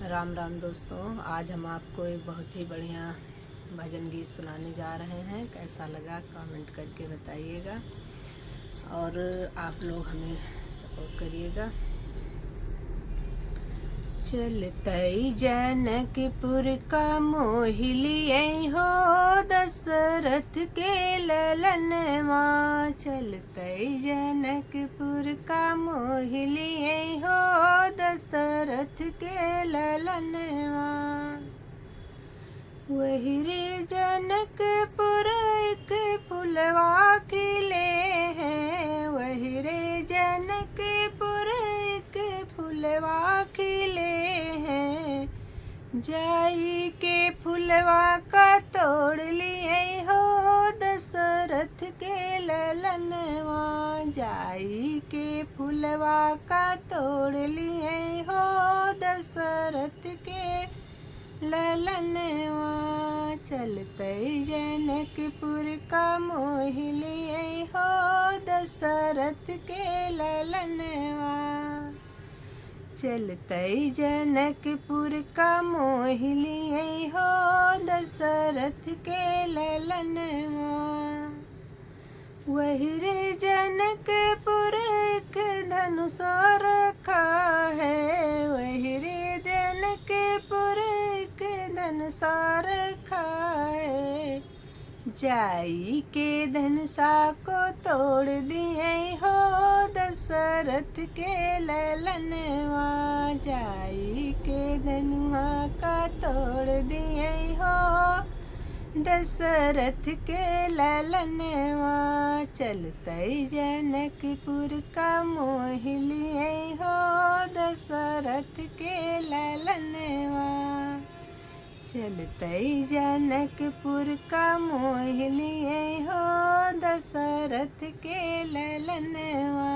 राम राम दोस्तों, आज हम आपको एक बहुत ही बढ़िया भजन गीत सुनाने जा रहे हैं। कैसा लगा कमेंट करके बताइएगा और आप लोग हमें सपोर्ट करिएगा। चलतई जनकपुर का मोहिलिए हो दशरथ के ललनवा। चलतई जनकपुर का मोहिलिए हो दशरथ के ललनवा। वही रे जनकपुर एक फुलवा खिले हैं। वही रे जनकपुर एक फुलवा खिले हैं। जाई के फुलवा का तोड़ लिए हो दशरथ के ललनवा। जाई के फुलवा का तोड़ लिए हो दशरथ के ललनवा। चलतई जनकपुर का मोहिलिए हो दशरथ के ललनवा। चलतई जनकपुर का मोहिलिए हो दशरथ के ललनवा। वही रे जनकपुर एक धनुष रखा है। वही रे जनकपुर एक धनुष रखा है। जाई के धनुषा को तोड़ दिए हो दशरथ के ललनवा। जाई के धनुषा का तोड़ दिए हो दशरथ के ललनवा। चलतई जनकपुर का मोहिलिए हो दशरथ के ललनवा। चलतई जनकपुर का मोहिलिए हो दशरथ के ललनवा।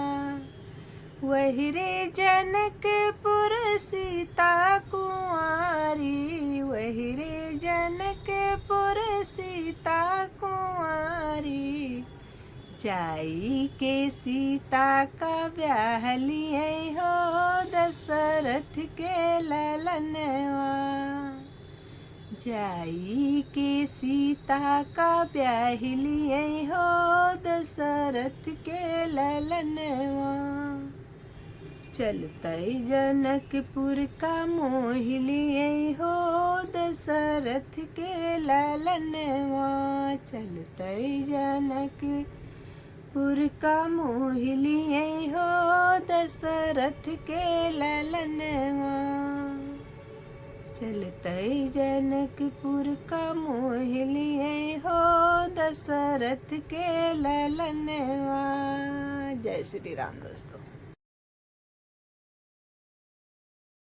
वही रे जनकपुर सीता कुंवारी। वही रे जनकपुर सीता कुंवारी। जाई के सीता का ब्याह लिए हो दशरथ के ललनवा। जाई के सीता का ब्याह लिए हो दशरथ के ललनवा। चलतई जनकपुर का मोहिलिए हो दशरथ के ललनवा। चलतई जनकपुर का मोहिलिए हो दशरथ के ललनवा। चलतई जनकपुर का मोहिलिए हो दशरथ के ललनवा। जय श्री राम दोस्तों।